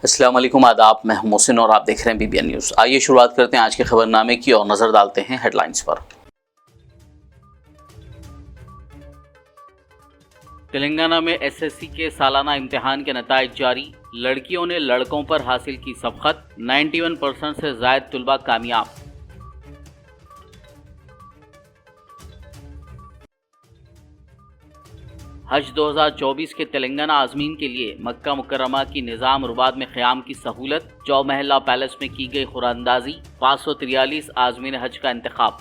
अस्सलाम वालेकुम, आदाब। मैं हूं मोहसिन और आप देख रहे हैं BBN न्यूज़। आइए शुरुआत करते हैं आज के खबरनामे की और नज़र डालते हैं हेडलाइंस पर। तेलंगाना में SSC के सालाना इम्तिहान के नताइज जारी। लड़कियों ने लड़कों पर हासिल की सबकत। 91% से ज़ायद तुलबा कामयाब। हज 2024 के तेलंगाना आज़मीन के लिए मक्का मुकर्रमा की निज़ाम रुबात में क़याम की सहूलत। चौमहला पैलेस में की गई खुरानंदाजी। 543 आज़मीन हज का इंतखाब।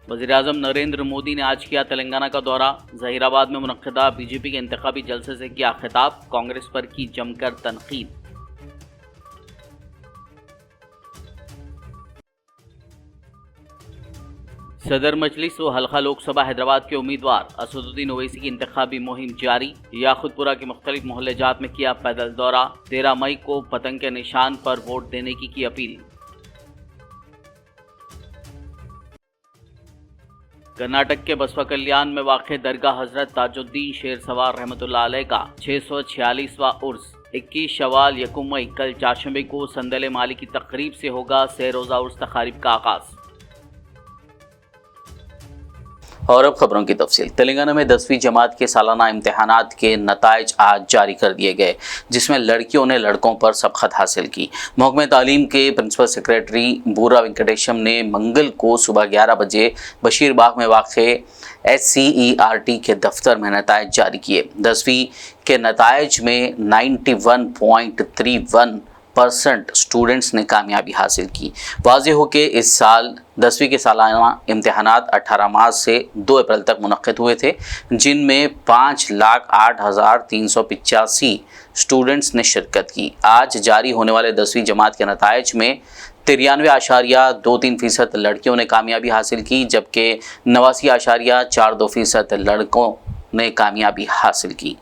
वज़ीर-ए-आज़म नरेंद्र मोदी ने आज किया तेलंगाना का दौरा। ज़हीराबाद में मुनक्किदा BJP के इंतखाबी जलसे से किया खिताब। कांग्रेस पर की जमकर तनकीद। सदर मजलिस व हल्का लोकसभा हैदराबाद के उम्मीदवार असदुद्दीन ओवैसी की इंतखाबी मुहिम जारी। याखुतपुरा के मुख्तलिफ मोहल्लेजात में किया पैदल दौरा। 13 मई को पतंग के निशान पर वोट देने की अपील। कर्नाटक के बसवा कल्याण में वाक़ दरगाह हजरत ताजुद्दीन शेर सवार रहमतुल्लाह अलैह का 646वां उर्स 21 शवाल यकुम मई कल चारशंबे को संदले माली की तकरीब से होगा से रोज़ा उर्स तकारीब का आगाज़। और अब खबरों की तफसील। तेलंगाना में 10वीं जमात के सालाना इम्तिहानात के नताइज आज जारी कर दिए गए, जिसमें लड़कियों ने लड़कों पर सबकत हासिल की। महकमे तालीम के प्रिंसिपल सेक्रेटरी बूरा वेंकटेशम ने मंगल को सुबह 11 बजे बशीरबाग में वाक़े SCERT के दफ्तर में नताइज जारी किए। 10वीं के नताइज में 91.31% स्टूडेंट्स ने कामयाबी हासिल की। वाज़ेह हो कि इस साल 10वीं के सालाना इम्तिहानात 18 मार्च से 2 अप्रैल तक मुनक्किद हुए थे, जिनमें 5,08,385 स्टूडेंट्स ने शिरकत की। आज जारी होने वाले 10वीं जमात के नताइज में 93.23% लड़कियों ने कामयाबी हासिल की, जबकि 89.42% लड़कों ने कामयाबी हासिल की।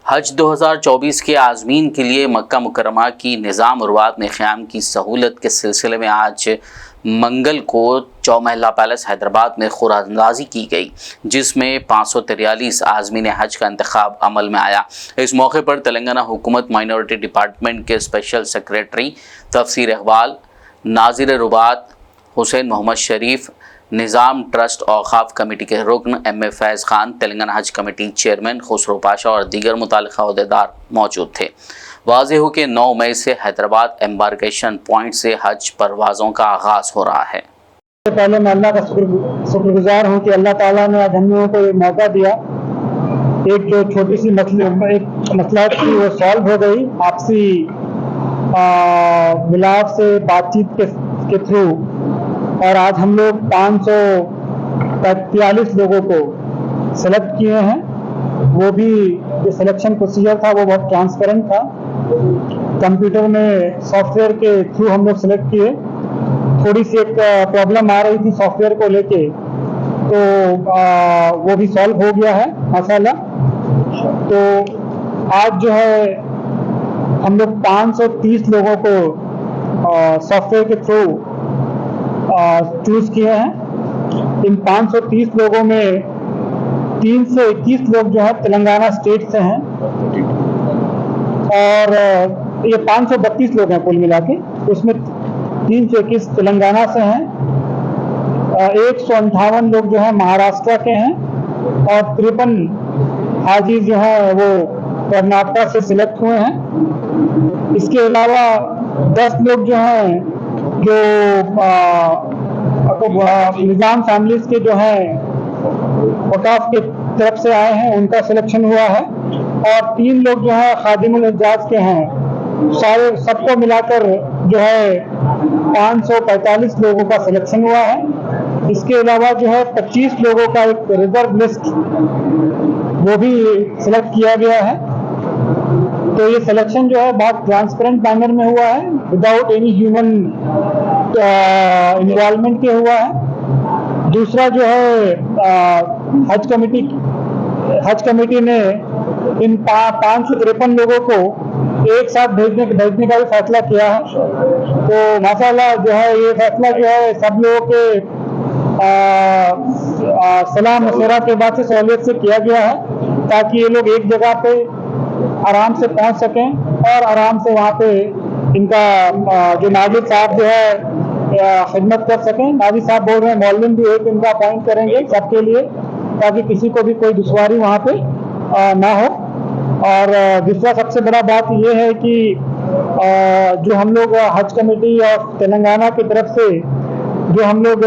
हज 2024 के आज़मीन के लिए मक्का मुकर्रमा की निज़ाम रुबात में क़याम की सहूलत के सिलसिले में आज मंगल को चौमहला पैलेस हैदराबाद में खुरानंदाजी की गई, जिसमें 543 आज़मीन हज का इंतखाब अमल में आया। इस मौके पर तेलंगाना हुकूमत माइनॉरिटी डिपार्टमेंट के स्पेशल सेक्रेटरी तफसीर इकबाल, नाज़िर रुबात हुसैन मोहम्मद शरीफ, निज़ाम ट्रस्ट औक़ाफ़ कमेटी के रुकन MA फैज़ खान, तेलंगाना हज कमेटी चेयरमैन खुसरो पाशा और दीगर मुताल्लिक़ा अहदेदार मौजूद थे। वाज़ेह हो कि 9 मई से हैदराबाद एम्बार्केशन पॉइंट से हज परवाज़ों का आगाज़ हो रहा है। पहले मैं अल्लाह का शुक्रगुजार हूँ कि अल्लाह ताला ने आज हम लोगों को ये मौका दिया। एक जो छोटी सी मसला थी वो सॉल्व हो गई आपसी मिलाप से, बातचीत के थ्रू। और आज हम लोग 543 लोगों को सेलेक्ट किए हैं। वो भी जो सिलेक्शन प्रोसीजर था वो बहुत ट्रांसपेरेंट था। कंप्यूटर में सॉफ्टवेयर के थ्रू हम लोग सेलेक्ट किए। थोड़ी सी एक प्रॉब्लम आ रही थी सॉफ्टवेयर को लेके, तो वो भी सॉल्व हो गया है माशाल्लाह। तो आज जो है हम लोग 530 लोगों को सॉफ्टवेयर के थ्रू चूज किए हैं। इन 530 लोगों में 321 लोग जो है तेलंगाना स्टेट से हैं और ये 532 लोग हैं कुल मिला के, उसमें 321 तेलंगाना से हैं, 158 लोग जो है महाराष्ट्र के हैं और 53 हाजी जो है वो कर्नाटक से सिलेक्ट हुए हैं। इसके अलावा 10 लोग जो हैं जो निज़ाम फैमिलीज के जो हैं वकाफ के तरफ से आए हैं, उनका सिलेक्शन हुआ है। और 3 लोग जो है खादिमुल इजाज के हैं। सारे सबको मिलाकर जो है 545 लोगों का सिलेक्शन हुआ है। इसके अलावा जो है 25 लोगों का एक रिजर्व लिस्ट वो भी सिलेक्ट किया गया है। तो ये सिलेक्शन जो है बहुत ट्रांसपेरेंट मैनर में हुआ है, विदाउट एनी ह्यूमन इन्वॉल्वमेंट के हुआ है। दूसरा जो है हज कमेटी ने इन 553 लोगों को एक साथ भेजने का भी फैसला किया है। तो माशाल्लाह जो है ये फैसला जो है सब लोगों के सलाह मशवरा के बाद से सहूलियत से किया गया है, ताकि ये लोग एक जगह पे आराम से पहुंच सकें और आराम से वहाँ पे इनका जो नाजिर साहब जो है खिदमत कर सकें। नाजिर साहब बोल रहे हैं मौलवी भी एक इनका अपॉइंट करेंगे सबके लिए, ताकि किसी को भी कोई दुश्वारी वहाँ पे ना हो। और दूसरा सबसे बड़ा बात ये है कि जो हम लोग हज कमेटी और तेलंगाना की तरफ से जो हम लोग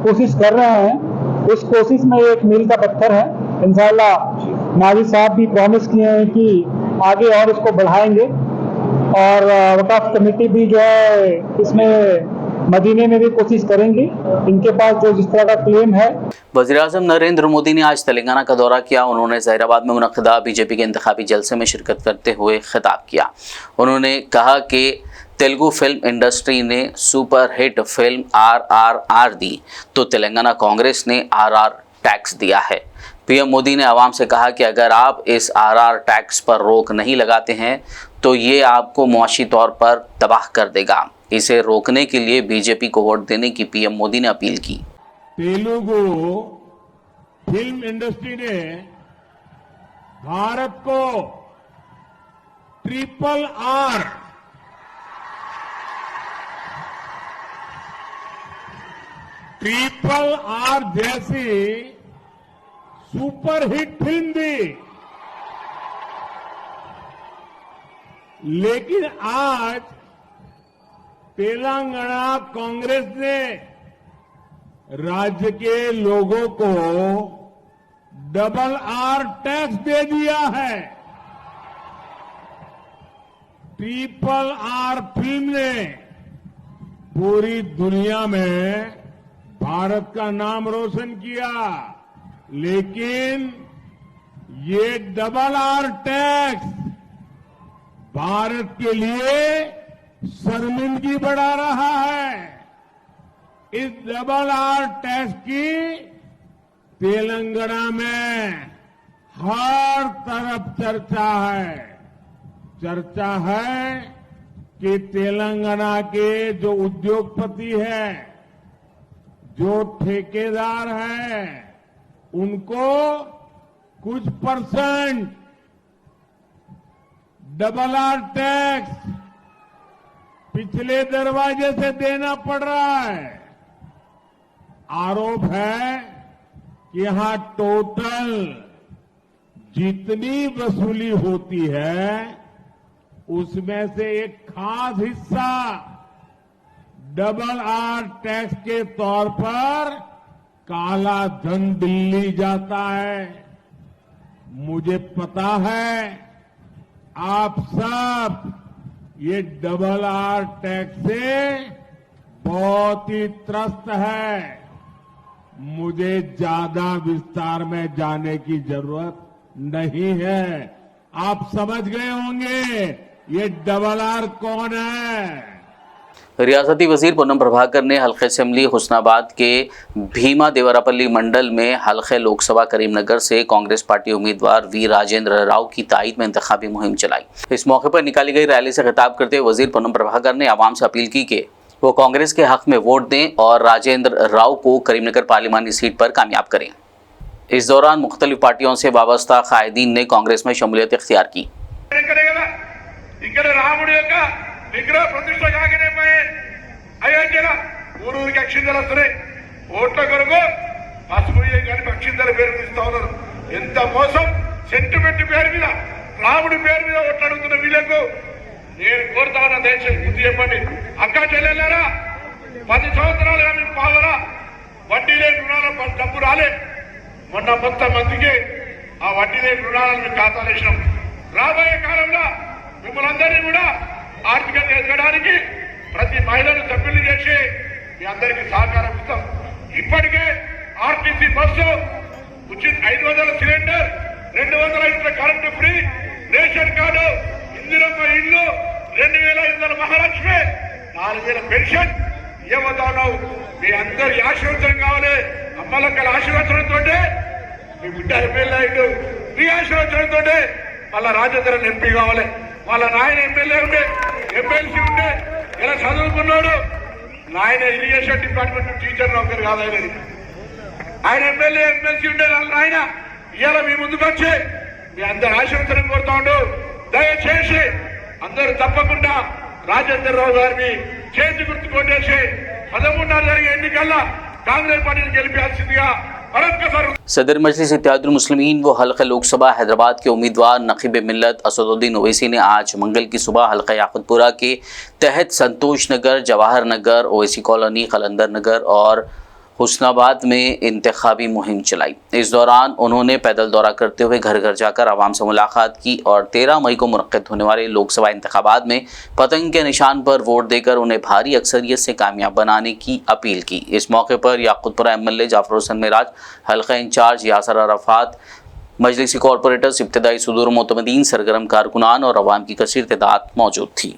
कोशिश कर रहे हैं, उस कोशिश में एक मील का पत्थर है। इंशाअल्लाह नाजिर साहब भी प्रॉमिस किए हैं कि आगे और इसको बढ़ाएंगे, और वक़्फ़ कमेटी भी जो है इसमें मदीने में भी कोशिश करेंगी। इनके पास जो जिस तरह का क्लेम है। वज़ीर-ए-आज़म नरेंद्र मोदी ने आज तेलंगाना का दौरा किया। उन्होंने ज़हीराबाद में मुनक़्क़दा बीजेपी के इंतखाबी जलसे में शिरकत करते हुए खिताब किया। उन्होंने कहा कि तेलुगु फिल्म इंडस्ट्री ने सुपर हिट फिल्म RRR दी, तो तेलंगाना कांग्रेस ने RR टैक्स दिया है। पीएम मोदी ने आवाम से कहा कि अगर आप इस RR टैक्स पर रोक नहीं लगाते हैं तो ये आपको मुआशी तौर पर तबाह कर देगा। इसे रोकने के लिए बीजेपी को वोट देने की पीएम मोदी ने अपील की। तेलुगु फिल्म इंडस्ट्री ने भारत को ट्रिपल आर जैसी सुपरहिट फिल्म दी, लेकिन आज तेलंगाना कांग्रेस ने राज्य के लोगों को RR टैक्स दे दिया है। RR फिल्म ने पूरी दुनिया में भारत का नाम रोशन किया, लेकिन ये RR टैक्स भारत के लिए शर्मिंदगी बढ़ा रहा है। इस RR टैक्स की तेलंगाना में हर तरफ चर्चा है कि तेलंगाना के जो उद्योगपति हैं, जो ठेकेदार हैं, उनको कुछ % RR टैक्स पिछले दरवाजे से देना पड़ रहा है। आरोप है कि यहां टोटल जितनी वसूली होती है उसमें से एक खास हिस्सा RR टैक्स के तौर पर काला धन दिल्ली जाता है। मुझे पता है आप सब ये RR टैक्स से बहुत ही त्रस्त है। मुझे ज्यादा विस्तार में जाने की जरूरत नहीं है, आप समझ गए होंगे ये RR कौन है। रियासती वजीर पूनम प्रभाकर ने हल्के असेंबली हुस्नाबाद के भीमा देवरापल्ली मंडल में हल्के लोकसभा करीमनगर से कांग्रेस पार्टी उम्मीदवार वी राजेंद्र राव की तायद में इंतखाबी मुहिम चलाई। इस मौके पर निकाली गई रैली से खिताब करते हुए वजीर पूनम प्रभाकर ने आवाम से अपील की कि वो कांग्रेस के हक में वोट दें और राजेंद्र राव को करीमनगर पार्लिमानी सीट पर कामयाब करें। इस दौरान मुख्तलिफ पार्टियों से वाबस्ता कायदीन ने कांग्रेस में शमूलियत इख्तियार की। విగ్రహ ప్రతిష్ట కాకనే అయోధ్యల ఊరూరికి అక్షింతలు వస్తున్నాయి. ఓట్ల కొరకు పసుపు కానీ అక్షింతల పేరు ఇస్తా ఉన్నారు. ఎంత మోసం! సెంటిమెంట్ పేరు మీద, రాముడి పేరు మీద ఓట్లు అడుగుతున్న వీళ్ళకు నేను కోరుతా ఉన్నా, దయచేసి గుర్తు చెప్పండి. అక్క చెల్లెలారా, 10 సంవత్సరాలుగా మేము పాలరా వడ్డీ లేని రుణాల డబ్బు రాలే. మొన్న మొత్తం మందికి ఆ వడ్డీ లేని రుణాలను మేము ఖాతాలు వేసినాం. రాబోయే కాలంలో మిమ్మల్ని అందరినీ కూడా ఆర్థికంగా ఎదగడానికి ప్రతి మహిళను సభ్యులు చేసి మీ అందరికీ సహకారం ఇస్తాం. ఇప్పటికే ఆర్టీసీ బస్సు ఉచిత 500 సిలిండర్, 200 యూనిట్ల current free, ration card, Indiramma ఇల్లు, 2500 మహాలక్ష్మి, 4000 పెన్షన్ ఇవ్వబోతున్నాం. మీ అందరి ఆశీర్వచనం కావాలి. అమ్మలక్కల ఆశీర్వచనంతో మీ బిడ్డ ఎమ్మెల్యే అయ్యిండు. మీ ఆశీర్వచనంతో మళ్ళా రాజేంద్రన్ ఎంపీ కావాలి. వాళ్ళ నాయన ఎమ్మెల్యే ఉండే, ఎమ్మెల్సీ ఉండే, ఇలా చదువుకున్నాడు. నాయన ఇరిగేషన్ డిపార్ట్మెంట్ టీచర్ నౌకరు కాదు ఆయన ఎమ్మెల్యే ఎమ్మెల్సీ ఉండే వాళ్ళ నాయన ఇవాళ మీ ముందుకు వచ్చి మీ అందరు ఆశీర్వదనం కోరుతా ఉండు. దయచేసి అందరూ తప్పకుండా రాజేందర్ రావు గారిని చేతి గుర్తు కొట్టేసి 13 జరిగే ఎన్నికల్లో कांग्रेस पार्टी ने गెలిపించాల్సిందిగా మరొకసారి सदर मजलिस इत्तेहादुल मुस्लिमीन व हल्का लोकसभा हैदराबाद के उम्मीदवार नकीब मिल्लत असदुद्दीन ओवैसी ने आज मंगल की सुबह हल्का याकुतपुरा के तहत संतोष नगर, जवाहर नगर, ओवैसी कॉलोनी, कलंदर नगर और हुस्नाबाद में इंतखाबी मुहिम चलाई। इस दौरान उन्होंने पैदल दौरा करते हुए घर घर जाकर आवाम से मुलाकात की और 13 मई को मुनक्किद होने वाले लोकसभा इंतखाबात में पतंग के निशान पर वोट देकर उन्हें भारी अक्सरियत से कामयाब बनाने की अपील की। इस मौके पर याकुतपुरा MLA जाफर हुसैन मेराज, हल्का इंचार्ज यासर अराफात, मजलिसी कॉरपोरेटर्स, इब्तदाई सदूर मोतमदीन, सरगर्म कारकुनान और अवाम की कसीर तादाद मौजूद थी।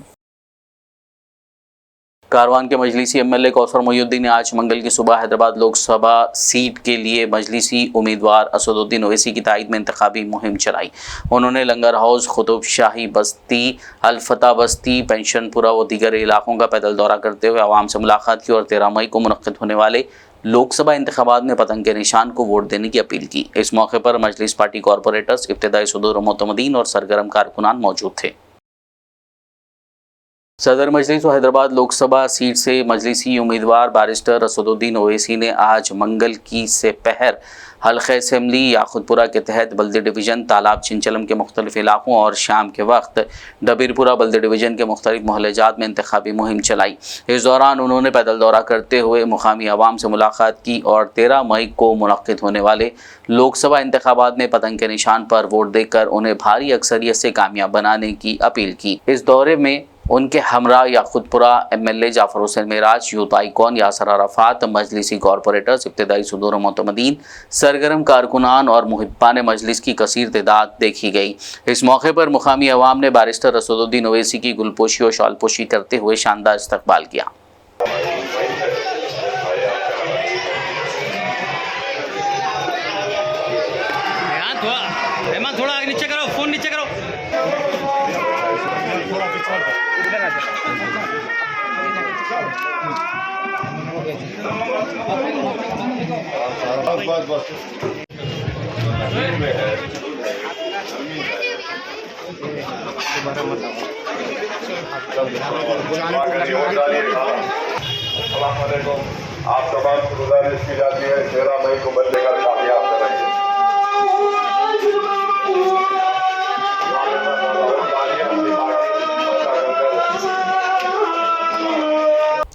कारवान के मजलिसी MLA कौसर मोहिउद्दीन ने आज मंगल की सुबह हैदराबाद लोकसभा सीट के लिए मजलिसी उम्मीदवार असदुद्दीन ओवैसी की तायद में इंतखाबी मुहिम चलाई। उन्होंने लंगर हाउस, कुतुब शाही बस्ती, अलफता बस्ती, पेंशनपुरा व दीगर इलाकों का पैदल दौरा करते हुए आवाम से मुलाकात की और 13 मई को मुनक्किद होने वाले लोकसभा इंतखाबात में पतंग के निशान को वोट देने की अपील की। इस मौके पर मजलिस पार्टी कॉरपोरेटर्स, इब्तदाई सदूर मोतमदीन और सरगर्म कारकुनान मौजूद थे। सदर मजलिस हैदराबाद लोकसभा सीट से मजलिसी उम्मीदवार बारिस्टर असदुद्दीन ओवैसी ने आज मंगल की सेपहर हल्का असेंबली याकुतपुरा के तहत बल्दी डिवीज़न, तालाब चिंचलम के मुख्तलिफ इलाकों और शाम के वक्त डबीरपुरा बल्दी डिवीज़न के मुख्तलिफ मोहल्लेजात में इंतखाबी मुहिम चलाई। इस दौरान उन्होंने पैदल दौरा करते हुए मुकामी आवाम से मुलाकात की और 13 मई को मुनक्किद होने वाले लोकसभा इंतखाबात में पतंग के निशान पर वोट देकर उन्हें भारी अक्सरियत से कामयाब बनाने की अपील की। इस दौरे में उनके हमरा Yakutpura MLA Jafar Hussain Meraj, youth icon Yasar Arafat, मजलिसी कॉरपोरेटर्स, इब्तदाई सदूर मोतमदीन, सरगर्म कारकुनान और मुहिब्बान मजलिस की कसीर तादाद देखी गई। इस मौके पर मुकामी अवाम ने बारिस्टर असदुद्दीन ओवैसी की गुलपोशी और शॉलपोशी करते हुए शानदार इस्तकबाल किया। थोड़ा नीचे करो, फोन नीचे करो। बस आप तमाम से गुजारिश की जाती है 13 मई को बंदे का कामयाब करेंगे।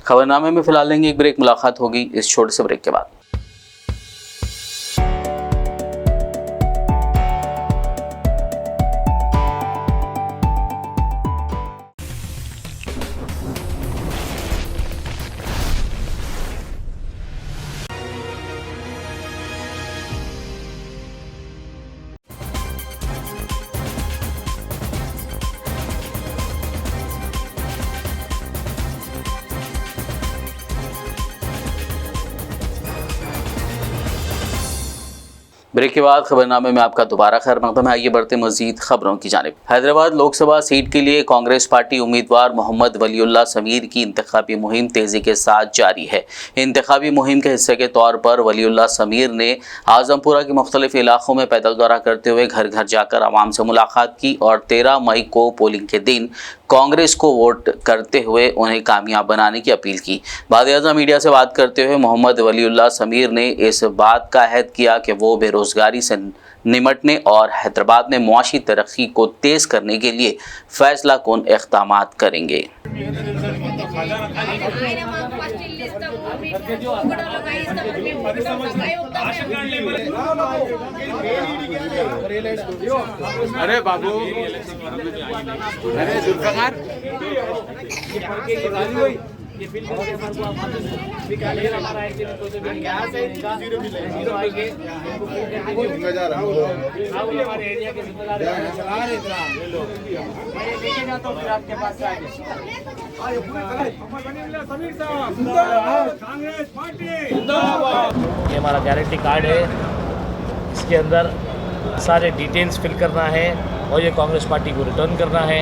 खबरनामे में फिलहाल लेंगे एक ब्रेक, मुलाकात होगी इस छोटे से ब्रेक के बाद। ब्रेक के बाद खबरनामे में आपका दोबारा खैर मकदम है। आइए बढ़ते मजीद खबरों की जानिब। हैदराबाद लोकसभा सीट के लिए कांग्रेस पार्टी उम्मीदवार मोहम्मद वलीउल्लाह समीर की इंतखाबी मुहिम तेज़ी के साथ जारी है। इंतखाबी मुहिम के हिस्से के तौर पर वलीउल्लाह समीर ने आजमपुरा के मुख्तलिफ इलाकों में पैदल दौरा करते हुए घर घर जाकर आवाम से मुलाकात की और 13 मई को पोलिंग के दिन कांग्रेस को वोट करते हुए उन्हें कामयाब बनाने की अपील की। बाद मीडिया से बात करते हुए मोहम्मद वलीउल्लाह समीर ने इस बात का अहद किया कि वो बेरोज़गारी से निमटने और हैदराबाद में मुआशी तरक्की को तेज़ करने के लिए फैसला कुन इक़दामात करेंगे। अरे बाबू, अरे जुल्फ़कार ये हमारा गारंटी कार्ड है, इसके अंदर सारे डिटेल्स फिल करना है और ये कांग्रेस पार्टी को रिटर्न करना है।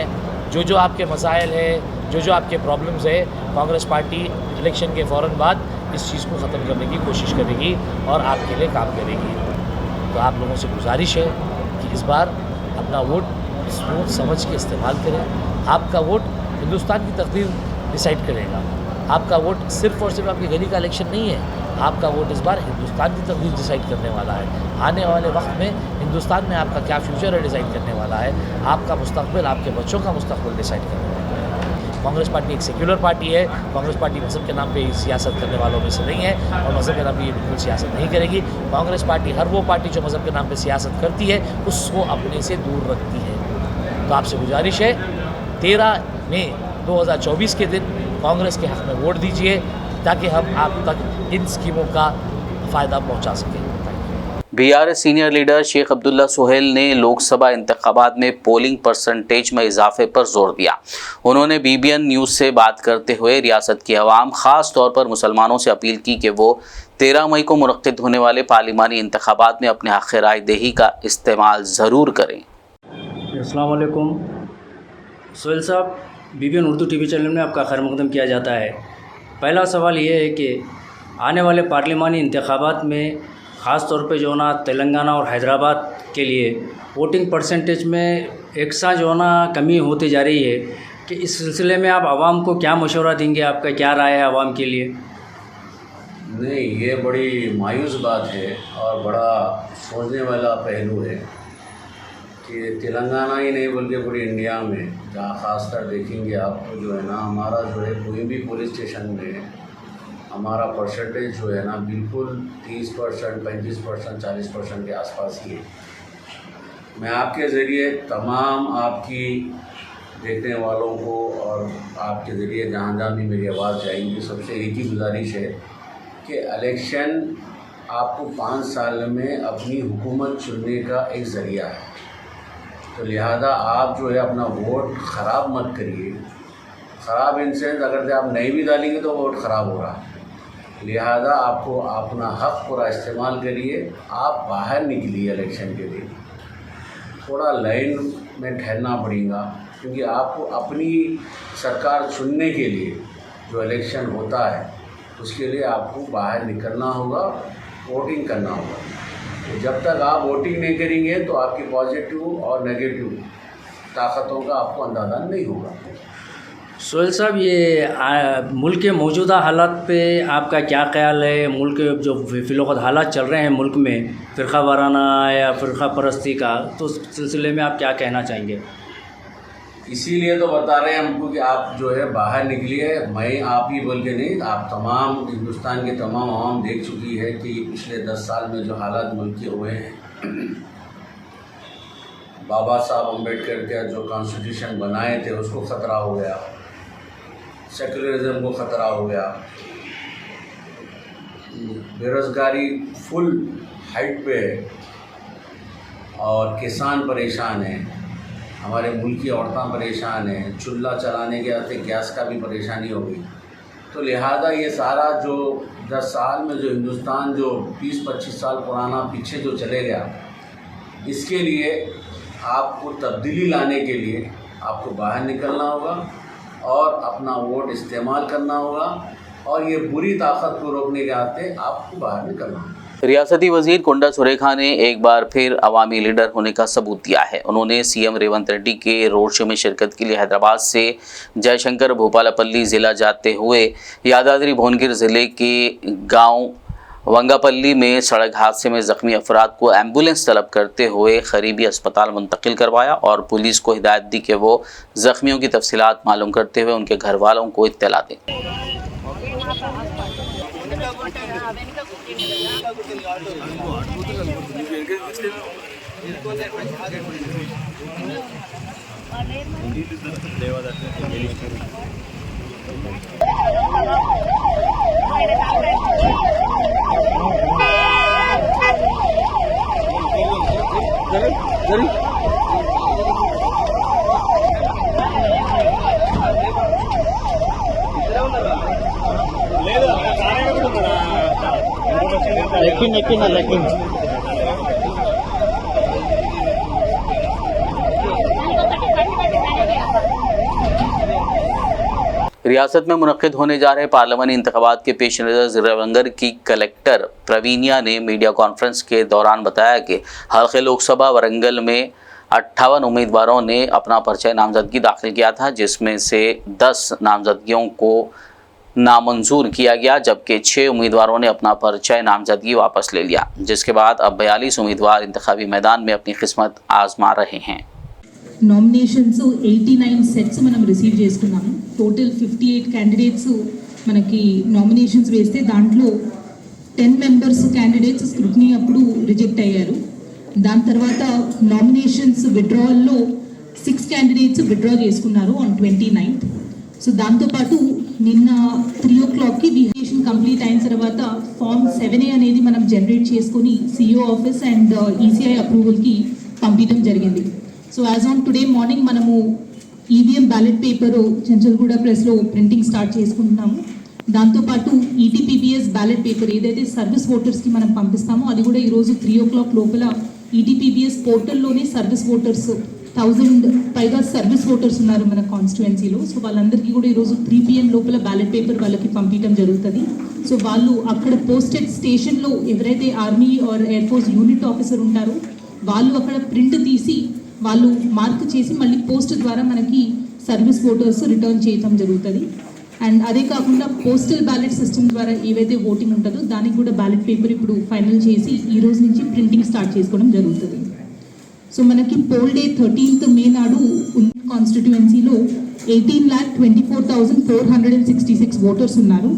जो आपके मसाइल है, जो आपके प्रॉब्लम्स है, कांग्रेस पार्टी इलेक्शन के फ़ौरन बाद इस चीज़ को ख़त्म करने की कोशिश करेगी और आपके लिए काम करेगी। तो आप लोगों से गुजारिश है कि इस बार अपना वोट सोच समझ के इस्तेमाल करें। आपका वोट हिंदुस्तान की तकदीर डिसाइड करेगा। आपका वोट सिर्फ़ और सिर्फ आपकी गली का इलेक्शन नहीं है, आपका वोट इस बार हिंदुस्तान की तकदीर डिसाइड करने वाला है। आने वाले वक्त में हिंदुस्तान में आपका क्या फ्यूचर है डिसाइड करने वाला है। आपका मुस्तकबिल, आपके बच्चों का मुस्तकबिल डिसाइड करने वाला है। कांग्रेस पार्टी एक सेक्युलर पार्टी है। कांग्रेस पार्टी मज़हब के नाम पे सियासत करने वालों में से नहीं है और मज़हब के नाम पे ये बिल्कुल सियासत नहीं करेगी। कांग्रेस पार्टी हर वो पार्टी जो मज़हब के नाम पे सियासत करती है उसको अपने से दूर रखती है। तो आपसे गुजारिश है 13 मई 2024 के दिन कांग्रेस के हक़ में वोट दीजिए ताकि हम आप तक इन स्कीमों का फ़ायदा पहुंचा सकें। BRS senior leader Sheikh Abdullah Suhail ने लोकसभा इंतखाबात में पोलिंग परसेंटेज में इजाफे पर जोर दिया। उन्होंने BBN न्यूज़ से बात करते हुए रियासत की अवाम, ख़ास तौर पर मुसलमानों से अपील की कि वो 13 मई को मुनक़्क़िद होने वाले पार्लिमानी इंतखाबात में अपने हक़ राय दही का इस्तेमाल ज़रूर करें। अस्सलाम वालेकुम सुहेल साहब, BBN उर्दू TV चैनल में आपका खैर मक़दम किया जाता है। पहला सवाल ये है कि आने वाले पार्लिमानी इंतखाबात में ख़ास तौर पे जो ना तेलंगाना और हैदराबाद के लिए वोटिंग परसेंटेज में एकसा जो ना कमी होती जा रही है कि इस सिलसिले में आप आवाम को क्या मशवरा देंगे? आपका क्या राय है आवाम के लिए? नहीं, ये बड़ी मायूस बात है और बड़ा सोचने वाला पहलू है कि तेलंगाना ही नहीं बल्कि पूरी इंडिया में जहाँ ख़ासकर देखेंगे आप जो है ना, हमारा जो है कोई भी पुलिस स्टेशन में हमारा परसेंटेज जो है ना बिल्कुल 30%, 35%, 40% के आसपास ही है। मैं आपके ज़रिए तमाम आपकी देखने वालों को और आपके ज़रिए जहाँ जहाँ भी मेरी आवाज़ जाएगी सबसे एक ही गुजारिश है कि इलेक्शन आपको 5 साल में अपनी हुकूमत चुनने का एक ज़रिया है। तो लिहाजा आप जो है अपना वोट ख़राब मत करिए। ख़राब इन सेंस अगर आप नहीं भी डालेंगे तो वोट ख़राब हो रहा है। लिहाजा आपको अपना हक़ पूरा इस्तेमाल करिए। आप बाहर निकलिए इलेक्शन के लिए, थोड़ा लाइन में ठहरना पड़ेगा क्योंकि आपको अपनी सरकार चुनने के लिए जो इलेक्शन होता है उसके लिए आपको बाहर निकलना होगा, वोटिंग करना होगा। तो जब तक आप वोटिंग नहीं करेंगे तो आपकी पॉजिटिव और नेगेटिव ताकतों का आपको अंदाज़ा नहीं होगा। सुहेल साहब, ये मुल्क के मौजूदा हालात पे आपका क्या ख्याल है? मुल्क के जो फ़िलौक़त हालात चल रहे हैं मुल्क में फ़िरक़ा वाराना या फ़िरक़ा परस्ती का, तो उस सिलसिले में आप क्या कहना चाहेंगे? इसीलिए तो बता रहे हैं हमको कि आप जो है बाहर निकलिए। मैं आप ही बोल के नहीं, आप तमाम हिंदुस्तान के तमाम आवाम देख चुकी है कि पिछले 10 साल में जो हालात मुल्क के हुए हैं, बाबा साहब अम्बेडकर के जो कॉन्स्टिट्यूशन बनाए थे उसको ख़तरा हो गया, सेकुलरिज्म को ख़तरा हो गया, बेरोज़गारी फुल हाइट पे है और किसान परेशान है, हमारे मुल्क की औरतें परेशान हैं, चूल्हा चलाने के आते गैस का भी परेशानी हो गई। तो लिहाजा ये सारा जो 10 साल में जो हिंदुस्तान जो 20-25 साल पुराना पीछे जो चले गया, इसके लिए आपको तब्दीली लाने के लिए आपको बाहर निकलना होगा और अपना वोट इस्तेमाल करना होगा और ये बुरी ताकत को रोकने के आते आपको बाहर निकलना होगा। रियासती वजीर कोंडा सुरेखा ने एक बार फिर अवामी लीडर होने का सबूत दिया है। उन्होंने सीएम रेवंत रेड्डी के रोड शो में शिरकत के लिए हैदराबाद से जयशंकर भूपालपल्ली ज़िला जाते हुए यादाद्री भुवनगिर ज़िले के गांव वंगापल्ली में सड़क हादसे में ज़ख्मी अफराद को एम्बुलेंस तलब करते हुए करीबी अस्पताल मुंतकिल करवाया और पुलिस को हिदायत दी कि वो ज़ख्मियों की तफसीलात मालूम करते हुए उनके घर वालों को इत्तला दें। रियासत में मुनक्किद होने जा रहे पार्लियामानी इंतखाबात के पेश नज़र ज़िला की कलेक्टर प्रवीणिया ने मीडिया कॉन्फ्रेंस के दौरान बताया कि हल्के लोकसभा वरंगल में 58 उम्मीदवारों ने अपना पर्चा नामजदगी दाखिल किया था, जिसमें से 10 नामजदगियों को नामंजूर किया गया, जबकि 6 उम्मीदवारों ने अपना पर्चा नामजदगी वापस ले लिया, जिसके बाद अब 42 उम्मीदवार इंतखाबी मैदान में अपनी किस्मत आजमा रहे हैं। నామినేషన్స్ 89 సెట్స్ మనం రిసీవ్ చేసుకున్నాము. టోటల్ 58 క్యాండిడేట్స్ మనకి నామినేషన్స్ వేస్తే దాంట్లో 10 మెంబర్స్ క్యాండిడేట్స్ స్క్రూటినీ అప్పుడు రిజెక్ట్ అయ్యారు. దాని తర్వాత నామినేషన్స్ విత్డ్రావల్లో 6 క్యాండిడేట్స్ విత్డ్రా చేసుకున్నారు ఆన్ 29th. సో దాంతోపాటు నిన్న 3 o'clockకి వెరిఫికేషన్ కంప్లీట్ అయిన తర్వాత ఫామ్ 7A అనేది మనం జనరేట్ చేసుకొని సిఇఓ ఆఫీస్ అండ్ ఈసీఐ అప్రూవల్కి పంపించడం జరిగింది. So as on today morning మనము ఈవీఎం బ్యాలెట్ పేపరు చెంచల్గూడ ప్రెస్లో ప్రింటింగ్ స్టార్ట్ చేసుకుంటున్నాము. దాంతోపాటు ఈటీపీబీఎస్ బ్యాలెట్ పేపర్ ఏదైతే సర్వీస్ ఓటర్స్కి మనం పంపిస్తామో అది కూడా ఈరోజు 3 o'clock లోపల ఈటీపీబీఎస్ పోర్టల్లోనే సర్వీస్ ఓటర్స్ 1000 పైగా సర్వీస్ ఓటర్స్ ఉన్నారు మన కాన్స్టిట్యుయెన్సీలో. సో వాళ్ళందరికీ కూడా ఈరోజు 3 PM లోపల బ్యాలెట్ పేపర్ వాళ్ళకి పంపించడం జరుగుతుంది. సో వాళ్ళు అక్కడ పోస్టెడ్ స్టేషన్లో ఎవరైతే army or air force unit officer ఉంటారో వాళ్ళు అక్కడ ప్రింట్ తీసి వాళ్ళు మార్క్ చేసి మళ్ళీ పోస్ట్ ద్వారా మనకి సర్వీస్ ఓటర్స్ రిటర్న్ చేయడం జరుగుతుంది. అండ్ అదే కాకుండా పోస్టల్ బ్యాలెట్ సిస్టమ్ ద్వారా ఏవైతే ఓటింగ్ ఉంటుందో దానికి కూడా బ్యాలెట్ పేపర్ ఇప్పుడు ఫైనల్ చేసి ఈ రోజు నుంచి ప్రింటింగ్ స్టార్ట్ చేసుకోవడం జరుగుతుంది. సో మనకి పోల్ డే 13th May నాడు కాన్స్టిట్యుయెన్సీలో 18,24,466 ఓటర్స్ ఉన్నారు.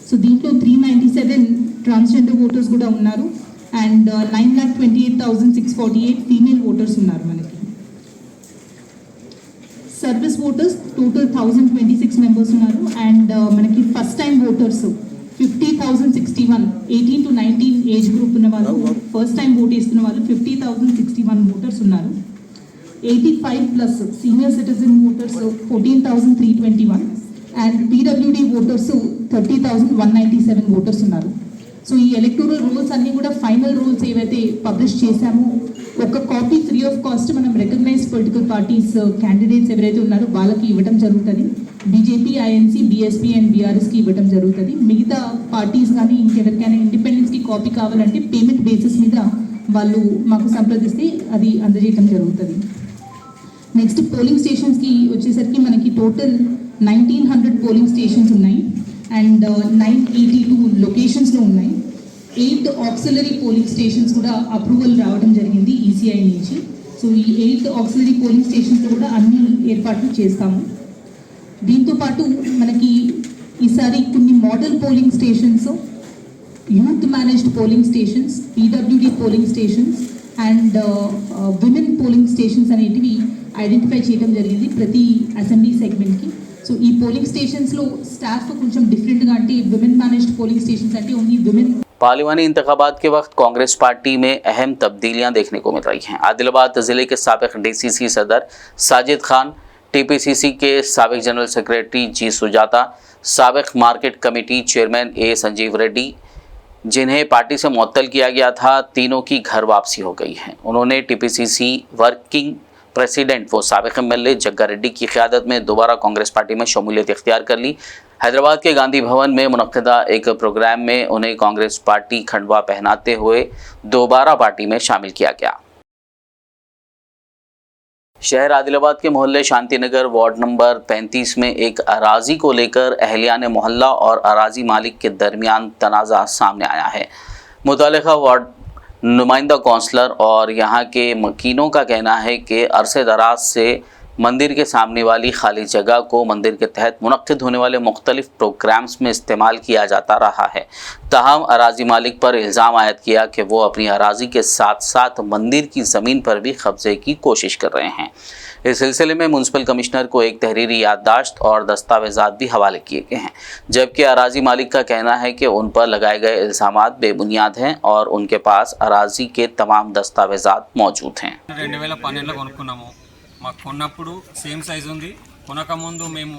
సో దీంట్లో 397 ట్రాన్స్జెండర్ ఓటర్స్ కూడా ఉన్నారు అండ్ 9,28,648 ఫీమేల్ ఓటర్స్ ఉన్నారు. మనకి సర్వీస్ ఓటర్స్ టోటల్ 1,026 మెంబర్స్ ఉన్నారు అండ్ మనకి first time voters 50,061 18 to 19 age group ఉన్న వాళ్ళు ఫస్ట్ టైం ఓట్ వేస్తున్న వాళ్ళు 50,061 ఓటర్స్ ఉన్నారు. 85+ senior citizen voters 14,321 and PWD voters 30,197 voters ఉన్నారు. సో ఈ ఎలక్టోరల్ రూల్స్ అన్నీ కూడా ఫైనల్ రూల్స్ ఏవైతే పబ్లిష్ చేశామో ఒక కాపీ ఫ్రీ ఆఫ్ కాస్ట్ మనం రికగ్నైజ్డ్ పొలిటికల్ పార్టీస్ క్యాండిడేట్స్ ఎవరైతే ఉన్నారో వాళ్ళకి ఇవ్వడం జరుగుతుంది. బీజేపీ, ఐఎన్సీ, బీఎస్పీ అండ్ బీఆర్ఎస్కి ఇవ్వడం జరుగుతుంది. మిగతా పార్టీస్ కానీ ఇంకెవరికైనా ఇండిపెండెన్స్కి కాపీ కావాలంటే పేమెంట్ బేసిస్ మీద వాళ్ళు మాకు సంప్రదిస్తే అది అందజేయడం జరుగుతుంది. నెక్స్ట్ పోలింగ్ స్టేషన్స్కి వచ్చేసరికి మనకి టోటల్ 1,900 పోలింగ్ స్టేషన్స్ ఉన్నాయి అండ్ 982 లొకేషన్స్లో ఉన్నాయి. 8 ఆక్సిలరీ పోలింగ్ స్టేషన్స్ కూడా అప్రూవల్ రావడం జరిగింది ఈసీఐ నుంచి. సో ఈ 8 ఆక్సిలరీ పోలింగ్ స్టేషన్స్లో కూడా అన్ని ఏర్పాట్లు చేస్తాము. దీంతోపాటు మనకి ఈసారి కొన్ని model polling stations, youth managed polling stations, PWD polling stations and women polling stations అనేటివి ఐడెంటిఫై చేయడం జరిగింది ప్రతి అసెంబ్లీ సెగ్మెంట్కి. సో ఈ పోలింగ్ స్టేషన్స్లో స్టాఫ్ కొంచెం డిఫరెంట్గా అంటే విమెన్ మేనేజ్డ్ పోలింగ్ स्टेशंस అంటే ఓన్లీ विमेन। पार्लिमानी इंतखाबात के वक्त कांग्रेस पार्टी में अहम तब्दीलियां देखने को मिल रही हैं। आदिलाबाद ज़िले के साबिक़ डीसीसी सदर साजिद खान, टीपीसीसी के साबिक़ जनरल सेक्रेटरी जी सुजाता, साबिक़ market committee chairman A Sanjeev Reddy, जिन्हें पार्टी से मुअत्तल किया गया था, तीनों की घर वापसी हो गई है। उन्होंने टीपीसीसी वर्किंग प्रेसिडेंट व साबिक़ एमएलए जग्गा रेड्डी की क़यादत में दोबारा कांग्रेस पार्टी में शमूलियत इख्तियार कर ली। हैदराबाद के गांधी भवन में मुनक्किदा एक प्रोग्राम में उन्हें कांग्रेस पार्टी खंडवा पहनाते हुए दोबारा पार्टी में शामिल किया गया। शहर आदिलाबाद के मोहल्ले शांतिनगर वार्ड नंबर 35 में एक अराजी को लेकर अहलियान मोहल्ला और अराजी मालिक के दरमियान तनाज़ा सामने आया है। मुतालिका वार्ड नुमाइंदा काउंसलर और यहाँ के मकीनों का कहना है कि अरसे दराज से मंदिर के सामने वाली खाली जगह को मंदिर के तहत मुनक्किद होने वाले मुख्तलिफ प्रोग्राम्स में इस्तेमाल किया जाता रहा है। ताहम अराजी मालिक पर इल्ज़ाम आयद किया कि वो अपनी अराजी के साथ साथ मंदिर की ज़मीन पर भी कब्ज़े की कोशिश कर रहे हैं। इस सिलसिले में म्युनिसिपल कमिश्नर को एक तहरीरी याददाश्त और दस्तावेज़ात भी हवाले किए गए हैं, जबकि अराजी मालिक का कहना है कि उन पर लगाए गए इल्ज़ामात बेबुनियाद हैं और उनके पास अराजी के तमाम दस्तावेज़ात मौजूद हैं। 2012లో కొనుక్కున్నాము. మాకు కొన్నప్పుడు సేమ్ సైజు ఉంది. కొనక ముందు మేము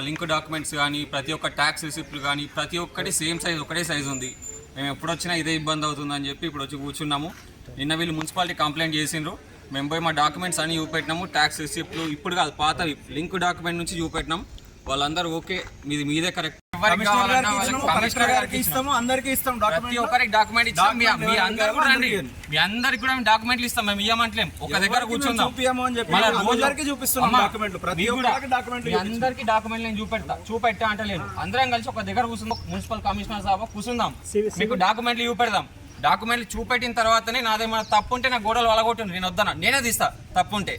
లింక్ డాక్యుమెంట్స్ కానీ ప్రతి ఒక్క ట్యాక్స్ రిసిప్ట్లు కానీ ప్రతి ఒక్కటి సేమ్ సైజు ఒకటే సైజు ఉంది. మేము ఎప్పుడు వచ్చినా ఇదే ఇబ్బంది అవుతుందని చెప్పి ఇప్పుడు వచ్చి కూర్చున్నాము. నిన్న వీళ్ళు మున్సిపాలిటీ కంప్లైంట్ చేసిండ్రు. మేము పోయి మా డాక్యుమెంట్స్ అన్నీ చూపెట్టినాము. ట్యాక్స్ రిసిప్ట్లు ఇప్పుడు కాదు, పాత లింక్ డాక్యుమెంట్ నుంచి చూపెట్టినాం. వాళ్ళందరూ ఓకే మీది మీదే కరెక్ట్. ఎవరికి కావాలన్నా వాళ్ళకి కమిషనర్ గారికి ఇస్తాము, అందరికీ ఇస్తాం. ప్రతి ఒక్కరికి డాక్యుమెంట్ ఇస్తాం. మీ అందరు కూడా రండి, మీ అందరికి కూడా డాక్యుమెంట్లు ఇస్తాం. మేము ఇవ్వమంటలేం, ఒక దగ్గర కూర్చుందాం. అందరికి డాక్యుమెంట్ నేను చూపెట్టా అంటలేను. అందరం కలిసి ఒక దగ్గర కూర్చుందాం, మున్సిపల్ కమిషనర్ సాబ్ కూర్చుందాం, మీకు డాక్యుమెంట్లు చూపెడదాం. డాక్యుమెంట్లు చూపెట్టిన తర్వాతనే నాదేమైనా తప్పు ఉంటే నా గోడలు వలగొట్టు, నేను వద్దన్నా, నేనే తీస్తా తప్పు ఉంటే.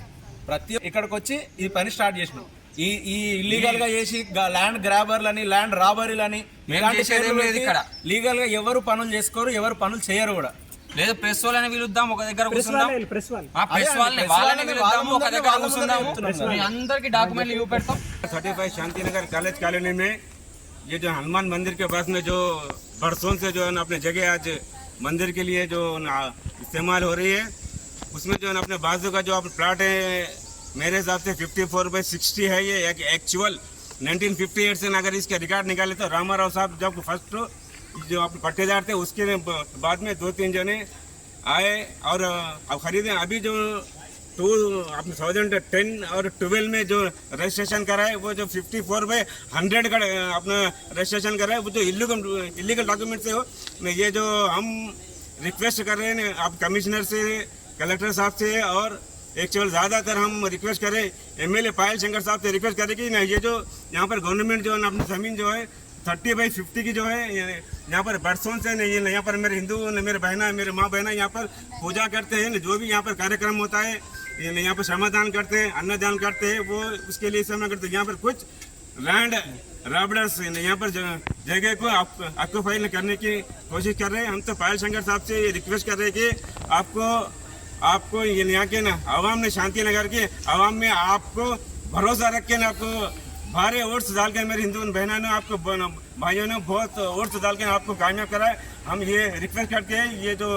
ప్రతి ఇక్కడికి వచ్చి ఈ పని స్టార్ట్ చేసినాం. ఈ ఇల్లీగల్ గా చేసి ల్యాండ్ గ్రాబర్లని, ల్యాండ్ రాబరీలని ఇక్కడ లీగల్ గా ఎవరు పనులు చేసుకోరు, ఎవరు పనులు చేయరు కూడా. లేదు ప్రెస్ వాళ్ళని పిలుద్దాం, ఒక దగ్గర కూర్చుందాం. ప్రెస్ వాళ్ళని పిలుద్దాం, ఒక దగ్గర కూర్చుందాం. అందరికి డాక్యుమెంట్లు చూపెడతాం. 35 शांति नगर कॉलेज कॉलोनी में ये जो हनुमान मंदिर के पास में जो बरसों से जो है अपने जगह आज मंदिर के लिए जो इस्तेमाल हो रही है, उसमें जो है अपने बाजू का जो प्लाट है मेरे हिसाब से 54/60 है। ये एक्चुअल 1958 से अगर इसके रिकॉर्ड निकाले तो रामाराव साहब जब फर्स्ट जो आप पट्टेदार थे उसके बाद में 2-3 जने आए और अब खरीदे। अभी जो 2010 और 12 में जो रजिस्ट्रेशन कराए वो जो 54/100 का अपना रजिस्ट्रेशन कराए वो जो इलीगल डॉक्यूमेंट से हो। ये जो हम रिक्वेस्ट कर रहे हैं आप कमिश्नर से, कलेक्टर साहब से, और एक्चुअल ज़्यादातर हम रिक्वेस्ट करें एमएलए पायल शंकर साहब से रिक्वेस्ट करें कि ना ये जो यहाँ पर गवर्नमेंट जो है अपनी ज़मीन जो है 30/50 की जो है यहाँ पर बरसों से नहीं, यहाँ पर मेरे हिंदू मेरे बहना मेरे माँ बहना यहाँ पर पूजा करते हैं। जो भी यहाँ पर कार्यक्रम होता है यहाँ पर श्रमदान करते हैं, अन्नदान करते हैं, वो उसके लिए समय करते हैं। यहाँ पर कुछ लैंड रैबर्स यहाँ पर जगह को ऑक्यूपाई करने की कोशिश कर रहे हैं। हम तो पायल शंकर साहब से रिक्वेस्ट कर रहे हैं कि आपको यहाँ के ना आवाम ने शांति नगर के आवाम में आपको भरोसा रख के ना आपको भारी वोट्स डाल के मेरे हिंदू बहनों ने आपको भाइयों ने बहुत वोट्स डाल के आपको कामयाब कराए। हम ये रिक्वेस्ट करते हैं ये जो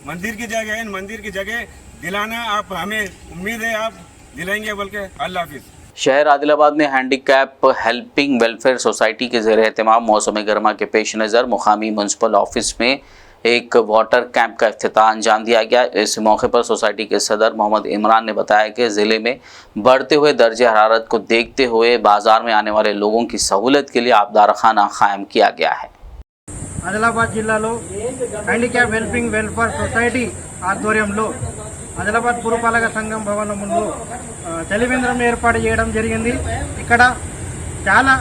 मंदिर की जगह है, मंदिर की जगह दिलाना आप हमें उम्मीद है आप दिलाएंगे बोल के। अल्लाह हाफिज़। शहर आदिलाबाद में हैंडीकैप हेल्पिंग वेलफेयर सोसाइटी के ज़ेर एहतमाम मौसम गर्मा के पेश नज़र मुकामी म्यूनसिपल ऑफिस में एक वाटर कैंप का इफ्तिताह अंजाम दिया गया। इस मौके पर सोसाइटी के सदर मोहम्मद इमरान ने बताया कि ज़िले में बढ़ते हुए दर्जे हरारत को देखते हुए बाज़ार में आने वाले लोगों की सहूलत के लिए आबदारखाना कायम किया गया है। ఆదిలాబాద్ జిల్లాలో హ్యాండిక్యాప్ హెల్పింగ్ వెల్ఫేర్ సొసైటీ ఆధ్వర్యంలో ఆదిలాబాద్ పురపాలక సంఘం భవనం ముందు చలివేంద్రం ఏర్పాటు చేయడం జరిగింది. ఇక్కడ చాలా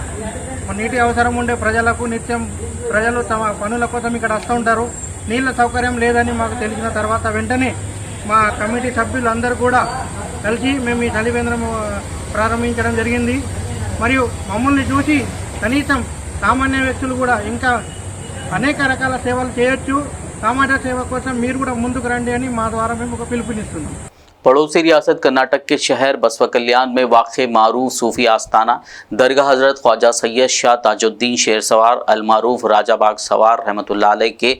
నీటి అవసరం ఉండే ప్రజలకు నిత్యం ప్రజలు తమ పనుల కోసం ఇక్కడ వస్తూ ఉంటారు. నీళ్ళ సౌకర్యం లేదని మాకు తెలిసిన తర్వాత వెంటనే మా కమిటీ సభ్యులు అందరూ కూడా కలిసి మేము ఈ చలివేంద్రం ప్రారంభించడం జరిగింది. మరియు మమ్మల్ని చూసి కనీసం సామాన్య వ్యక్తులు కూడా ఇంకా అనేక రకాల సేవలు చేయొచ్చు, సమాజ సేవ కోసం మీరు కూడా ముందుకు రండి అని మా ద్వారా మేము ఒక పిలుపునిస్తున్నాం. पड़ोसी रियासत कर्नाटक के शहर बसवा कल्याण में वाक़े मारूफ सूफी आस्थाना दरगाह हज़रत ख्वाजा सैयद शाह ताजुद्दीन शेर सवार अलमारूफ राजा बाग सवार रहमतुल्लाह अलैह के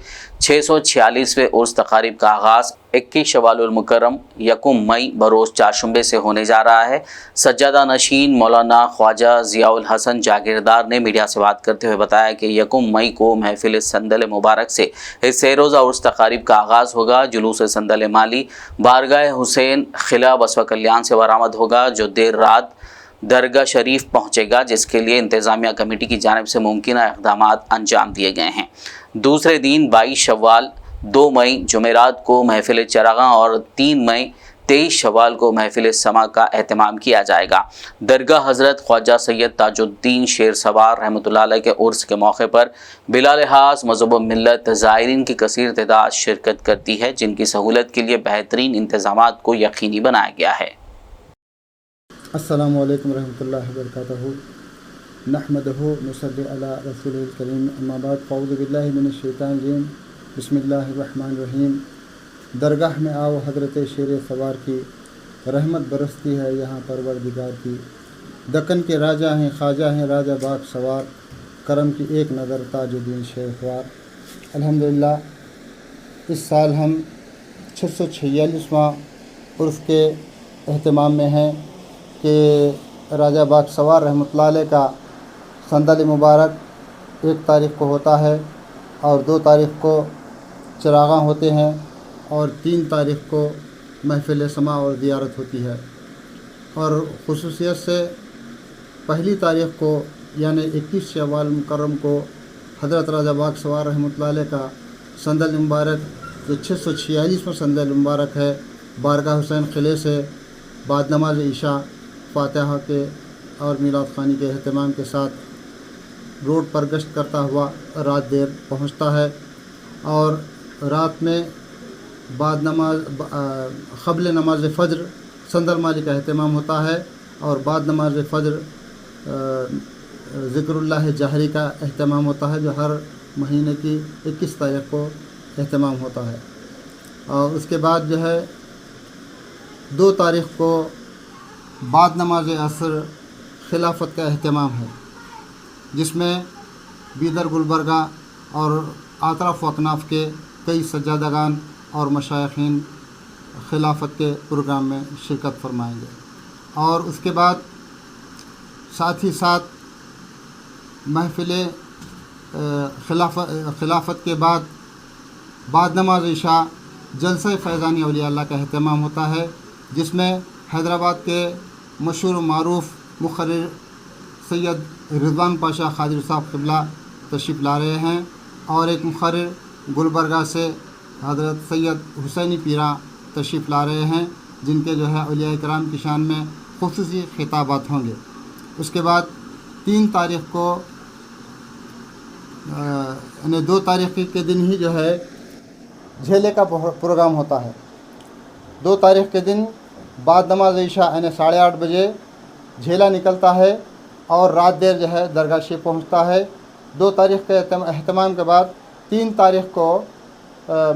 646वें उर्स तकारीब का आगाज़ 21 शवालुल मुकर्रम यकुम मई बरोज़ चारशंबे से होने जा रहा है। सज्जादा नशीन मौलाना ख्वाजा ज़ियाउल हसन जागीरदार ने मीडिया से बात करते हुए बताया कि यकुम मई को महफिल संदल मुबारक से इस रोज़ा उर्स तकारीब का आगाज़ होगा। जुलूस संदल माली बारगाह हुसैन खिला बसवा कल्याण से बरामद होगा जो देर रात दरगाह शरीफ पहुँचेगा, जिसके लिए इंतज़ामिया कमेटी की जानिब से मुमकिन इक़दाम अंजाम दिए गए हैं। दूसरे दिन 22 शव्वाल 2 मई जुमेरात को महफिल चरागां और 3 मई 23 शव्वाल को महफिल समा का एहतमाम किया जाएगा। दरगाह हज़रत ख्वाजा सैयद ताजुद्दीन शेर सवार रहमतुल्लाह अलैह के उर्स के मौके पर बिला लिहाज मज़हब मिल्लत ज़ायरीन की कसीर तादाद शिरकत करती है, जिनकी सहूलत के लिए बेहतरीन इंतज़ामात को यकीनी बनाया गया है। अस्सलामु अलैकुम रहमतुल्लाहि व बरकातहू नहमदहू नुसल्ली अला रसूलिल करीम अम्मा बाद फ़अऊज़ु बिल्लाहि मिनश शैतानिर रजीम बिस्मिल्लाहिर रहमानिर रहीम। दरगाह में आओ हज़रत शेर सवार की रहमत बरसती है यहाँ परवरदिगार की। दक्कन के राजा हैं ख्वाजा हैं राजा बाग सवार, करम की एक नज़र ताजुद्दीन शेर सवार। अल्हम्दुलिल्लाह इस साल हम 646वां उर्फ़ के अहतमाम में हैं कि राजा बाग सवार रहमतुल्लाह अलैह का संदल मुबारक 1 तारीख़ को होता है और 2 तारीख़ को चरागां होते हैं और 3 तारीख़ को महफिल समा और ज़ियारत होती है। और ख़ुसूसियत से पहली तारीख को यानी 21 शव्वाल मुकर्रम को हज़रत राजा बाग सवार रहमतुल्लाह अलैह का संदल मुबारक जो 646वां संदल मुबारक है, बारगाह हुसैन किले से बाद नमाज ईशा फातिहा के और मिलाद खानी के अहतमाम के साथ रोड पर गश्त करता हुआ रात देर पहुंचता है और रात में बाद नमाज क़ब्ल नमाज फ़ज्र संदल माली का अहतमाम होता है और बाद नमाज फ़ज्र ज़िक्रुल्लाह जहरी का अहतमाम होता है जो हर महीने की 21 तारीख को अहतमाम होता है। और उसके बाद जो है 2 तारीख को बाद नमाज असर खिलाफत का अहतमाम है, जिसमें बीदर गुलबर्गा और आतराफ अकनाफ के कई सज्जादगान और मशाइखीन खिलाफत के प्रोग्राम में शिरकत फरमाएंगे। और उसके बाद साथ ही साथ महफिल खिलाफत के बाद नमाज इशा जलसा फैज़ानी औलिया अल्लाह का अहतमाम होता है, जिसमें हैदराबाद के मशहूर मारूफ मुखर्रिर सैयद रिजवान पाशा खादिर साहब क़िबला तशरीफ़ ला रहे हैं और एक मुखर्रिर गुलबर्गा से हज़रत सैयद हुसैनी पीरा तशरीफ़ ला रहे हैं, जिनके जो है औलिया इकराम की शान में ख़ुसूसी खिताबात होंगे। उसके बाद 3 तारीख़ को यानी 2 तारीख़ के दिन ही जो है झेले का प्रोग्राम होता है। 2 तारीख़ के दिन बाद नमाज ईशा यानी 8:30 बजे झेला निकलता है और रात देर जो है दरगाह शरीफ पहुँचता है। 2 तारीख़ के अहतमाम के बाद 3 तारीख़ को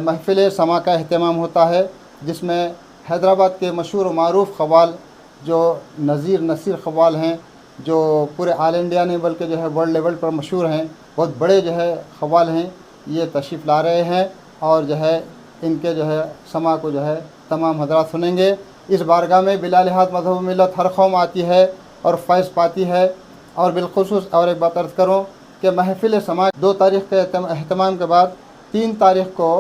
महफिल समा का अहतमाम होता है, जिसमें हैदराबाद के मशहूर मारूफ ख़वाल जो नज़ीर नसीर ख़वाल हैं, जो पूरे ऑल इंडिया नहीं बल्कि जो है वर्ल्ड लेवल पर मशहूर हैं, बहुत बड़े जो है ख़वाल हैं, ये तशरीफ़ ला रहे हैं और जो है इनके जो है समा को जो है तमाम हज़रात सुनेंगे। इस बारगाह में बिला लिहाज मज़हब मिलत हर कौम आती है और फ़ैज़ पाती है। और बिलख़ुसूस और एक बात अर्ज़ करूँ कि महफिल समा 2 तारीख़ के अहतमाम के बाद 3 तारीख़ को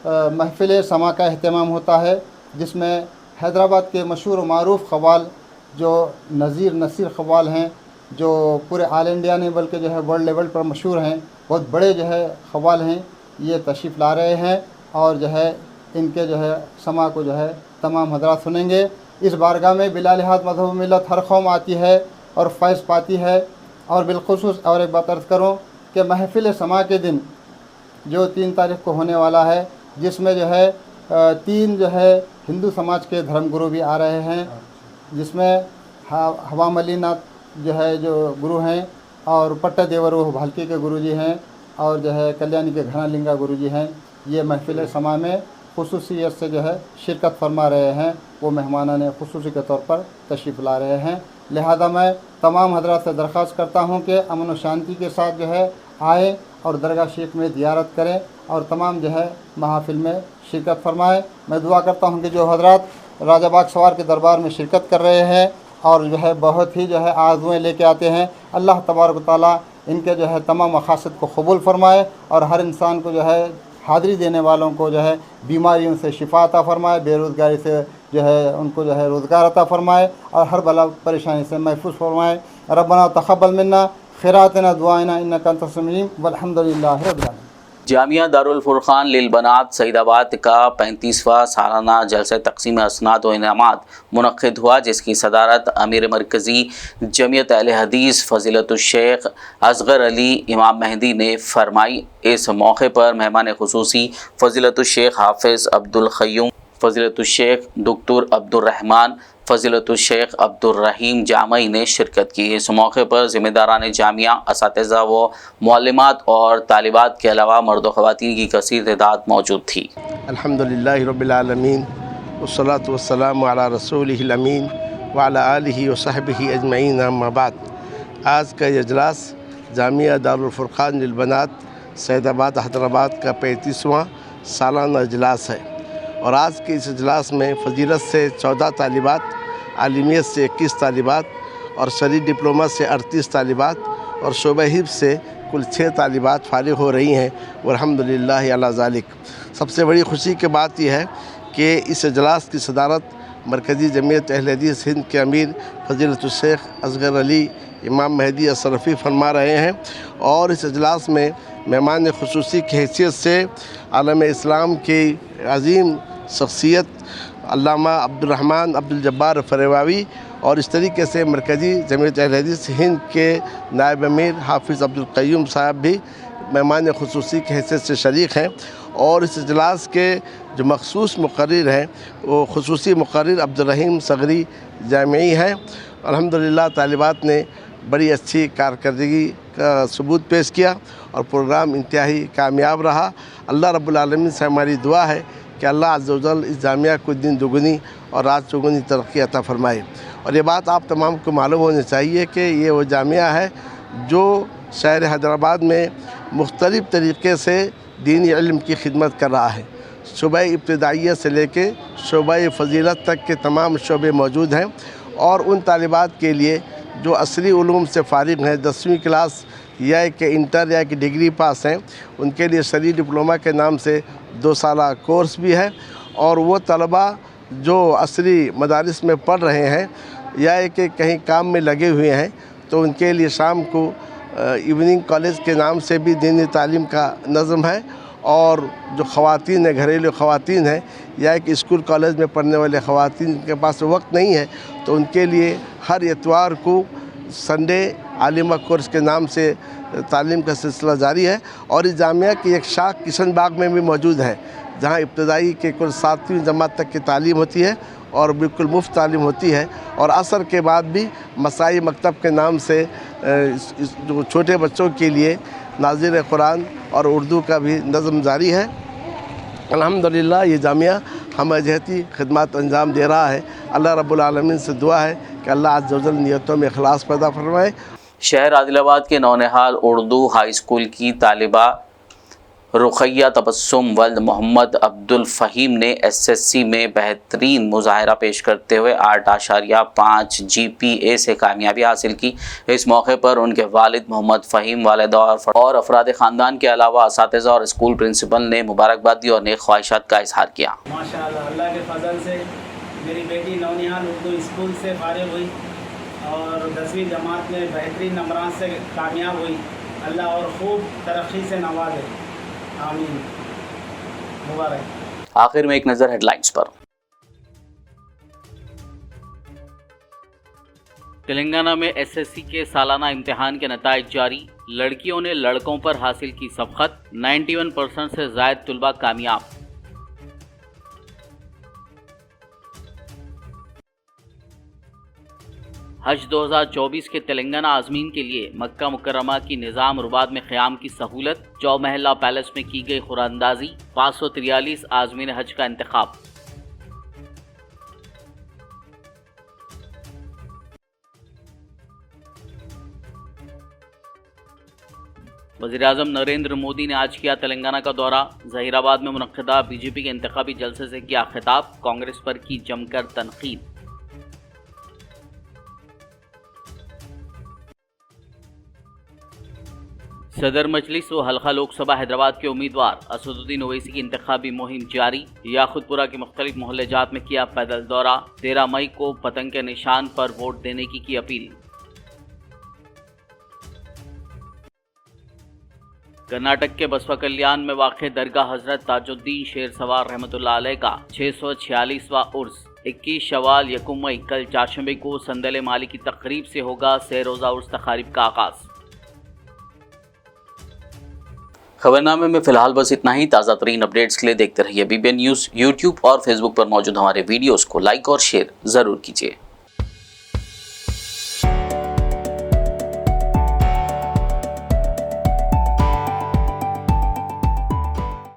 महफिल समा का अहतमाम होता है, जिसमें हैदराबाद के मशहूर मारूफ ख़वाल जो नज़ीर नसीर ख़वाल हैं, जो पूरे ऑल इंडिया नहीं बल्कि जो है वर्ल्ड लेवल पर मशहूर हैं, बहुत बड़े जो है ख़वाल हैं, ये तशरीफ़ ला रहे हैं और जो है इनके जो है समा को जो है तमाम हज़रात सुनेंगे। इस बारगाह में बिला लिहाज मज़हब मिलत हर कौम आती है और फ़ैज़ पाती है। और बिलख़ुसूस और एक बात अर्ज़ करूँ कि महफिल समा के दिन जो 3 तारीख़ को होने वाला है, जिसमें जो है 3 जो है हिंदू समाज के धर्मगुरु भी आ रहे हैं, जिसमें हवाम अली नाथ जो है जो गुरु हैं और पट्टा देवर वो भालकी के गुरुजी हैं और जो है कल्याणी के घना लिंगा गुरुजी हैं। ये महफिल समा में खुसूसियत से जो है शिरकत फरमा रहे हैं, वो मेहमानान खुसूसी के तौर पर तशरीफ़ ला रहे हैं। लिहाजा मैं तमाम हज़रात से दरख्वास्त करता हूँ कि अमन व शांति के साथ जो है आए और दरगाह शरीफ में ज़ियारत करें और तमाम जो है महफिल में शिरकत फरमाएँ। मैं दुआ करता हूँ कि जो हज़रात राजा बाग सवार के दरबार में शिरकत कर रहे हैं और जो है बहुत ही जो है आरज़ुएँ लेके आते हैं, अल्लाह तबारक व तआला इनके जो है तमाम मक़ासद को कबूल फरमाए और हर इंसान को जो है हाज़िरी देने वालों को जो है बीमारियों से शिफा अता फरमाए, बेरोज़गारी से जो है उनको जो है रोज़गार अता फरमाए और हर बला परेशानी से महफूज फरमाए। रब्बना तक़ब्बल मिन्ना खैरातना दुआना इन्नका अंतस समीअ वल्हम्दुलिल्लाहि रब्बिल आलमीन। जामिया दारुल फुरक़ान लिलबनात सईदाबाद का 35वां सालाना जलसा तक़सीम असनाद व इनामात मुनक़्क़िद हुआ, जिसकी सदारत अमीर मरकज़ी जमियत अहले हदीस फ़ज़ीलतुश्शेख असग़र अली इमाम मेहदी ने फरमाई। इस मौके पर मेहमान ख़ुसूसी फ़ज़ीलतुश्शेख हाफ़िज़ अब्दुल क़य्यूम, फ़ज़ीलतुश्शेख डॉक्टर अब्दुर्रहमान, फ़ज़ीलतुश्शेख अब्दुर्रहीम जामई ने शिरकत की। इस मौके पर ज़िम्मेदारान जामिया, असातिज़ा व मुअल्लिमात और तालिबात के अलावा मर्द व ख़वातीन की कसीर तादाद मौजूद थी। अल्हम्दुलिल्लाहि रब्बिल आलमीन वस्सलातु वस्सलामु अला रसूलिहिल अमीन व अला आलिहि व सहबिहि अजमईन, अम्मा बाद। आज का इजलास जामिया दारुल फुरक़ान लिलबनात सईदाबाद हैदराबाद का 35वां सालाना इजलास है और आज के इस इजलास में फ़जीलत से 14 तालिबात, आलिमियत से 21 तालिबात और शरी डिप्लोमा से 38 तालिबात और शोबा हिफ्ज़ से कुल 6 तालिबात फारिग हो रही हैं। वल्हम्दुलिल्लाहि अला ज़ालिक। सबसे बड़ी खुशी की बात यह है कि इस इजलास की सदारत मरकज़ी जमियत अहले हदीस हिंद के अमीर फ़ज़ीलतुश्शेख असग़र अली इमाम मेहदी असरफ़ी फरमा रहे हैं। और इस इजलास में मेहमान ख़ुसूसी की हैसियत से आलम इस्लाम की अज़ीम शख्सियत अल्लामा अब्दुर्रहमान अब्दुल जब्बार फरेवावी और इस तरीके से मरकज़ी जमीयत अहले हदीस हिंद के नायब अमीर हाफिज़ अब्दुल क़य्यूम साहब भी मेहमान ख़ुसूसी की हैसियत से शरीक हैं। और इस इजलास के जो मखसूस मुक़र्रिर हैं वो ख़ुसूसी मुक़र्रिर अब्दुर्रहीम सगरी जामिई हैं। अल्हम्दुलिल्लाह तालिबात ने बड़ी अच्छी कारकर्दगी का सबूत पेश किया और प्रोग्राम इंतहाई कामयाब रहा। अल्लाह रब्बुल आलमीन से हमारी दुआ है कि अल्लाह अज़्ज़ा व जल इस जामिया को दिन दुगुनी और रात चौगुनी तरक्की अता फ़रमाए। और ये बात आप तमाम को मालूम होनी चाहिए कि ये वो जामिया है जो शहर हैदराबाद में मुख्तलिफ़ तरीक़े से दीनी इल्म की खिदमत कर रहा है। शुबा इब्तिदाइया से लेके शुबा फ़जीलत तक के तमाम शोबे मौजूद हैं। और उन तालिबात के लिए जो असली उलूम से फ़ारिग हैं, 10वीं क्लास या कि इंटर या कि डिग्री पास हैं, उनके लिए शरी डिप्लोमा के नाम से 2 साला कोर्स भी है। और वो तलबा जो असली मदारिस में पढ़ रहे हैं या कि कहीं काम में लगे हुए हैं, तो उनके लिए शाम को इवनिंग कॉलेज के नाम से भी दीनी तालीम का नज़म है। और जो ख़वातीन है, घरेलू ख़वातीन हैं या कि स्कूल कॉलेज में पढ़ने वाले ख़वातीन के पास वक्त नहीं है, तो उनके लिए हर इतवार को संडे आलिमा कोर्स के नाम से तालीम का सिलसिला जारी है। और इस जामिया की एक शाख किशन बाग में भी मौजूद है, जहाँ इब्तदाई के कुल 7वीं जमात तक की तालीम होती है और बिल्कुल मुफ्त तालीम होती है। और असर के बाद भी मसाई मकतब के नाम से जो छोटे बच्चों के लिए नाज़िर कुरान और उर्दू का भी नज़म जारी है। अल्हम्दुलिल्लाह ये जामिया हम जहती खिदमत अंजाम दे रहा है। अल्लाह रब्बुल आलमीन से दुआ है कि अल्लाह अज़्ज़ा व जल नियतों में इखलास पैदा फरमाए। शहर आदिलाबाद के नौनिहाल उर्दू हाई स्कूल की तालिबा रुक़ैया तबस्सुम वल्द मोहम्मद अब्दुल फ़हीम ने SSC में बेहतरीन मुज़ाहिरा पेश करते हुए 8.5 GPA से कामयाबी हासिल की। इस मौके पर उनके वालिद मोहम्मद फ़हीम, वालिदा और अफराद ख़ानदान के अलावा असातिज़ा और स्कूल प्रिंसिपल ने मुबारकबाद दी और नेक ख्वाहिशात का इजहार किया। माशाअल्लाह अल्लाह के फजल से मेरी बेटी नौनिहाल उर्दू स्कूल से फारिग हुई और 10वीं जमात में बेहतरीन नंबरान से कामयाब हुई। अल्लाह और खूब तरक्की से नवाजे, आमीन, मुबारक। आखिर में एक नज़र हेडलाइंस पर। तेलंगाना में SSC के सालाना इम्तिहान के नताइज जारी। लड़कियों ने लड़कों पर हासिल की सबकत, 91% से ज़ायद तुलबा कामयाब। हज 2024 के तेलंगाना आज़मीन के लिए मक्का मुकर्रमा की निज़ाम रुबात में क़याम की सहूलत। चौमहला पैलेस में की गई खुरानंदाजी। 543 आज़मीन हज का इंतखाब। वज़ीर-ए-आज़म नरेंद्र मोदी ने आज किया तेलंगाना का दौरा। ज़हीराबाद में मुनक़्क़दा BJP के इंतखाबी जलसे से किया खिताब। कांग्रेस पर की जमकर तनकीद। सदर मजलिस व हल्का लोकसभा हैदराबाद के उम्मीदवार असदुद्दीन ओवैसी की इंतखाबी मुहिम जारी। याखुदपुरा के मुख्तलिफ मोहल्ले जात में किया पैदल दौरा। 13 मई को पतंग के निशान पर वोट देने की अपील। कर्नाटक के बसवा कल्याण में वाक़ दरगाह हजरत ताजुद्दीन शेर सवार रहमतुल्लाह अलैह का 646वां उर्स 21 शवाल यकुम मई कल चारशंबे को संदल माली की तकरीब से होगा सह रोज़ा उर्स तकारीब का आगाज़। खबरनामे में फ़िलहाल बस इतना ही। ताज़ा तरीन अपडेट्स के लिए देखते रहिए BBN न्यूज़। यूट्यूब और फेसबुक पर मौजूद हमारे वीडियोज़ को लाइक और शेयर ज़रूर कीजिए।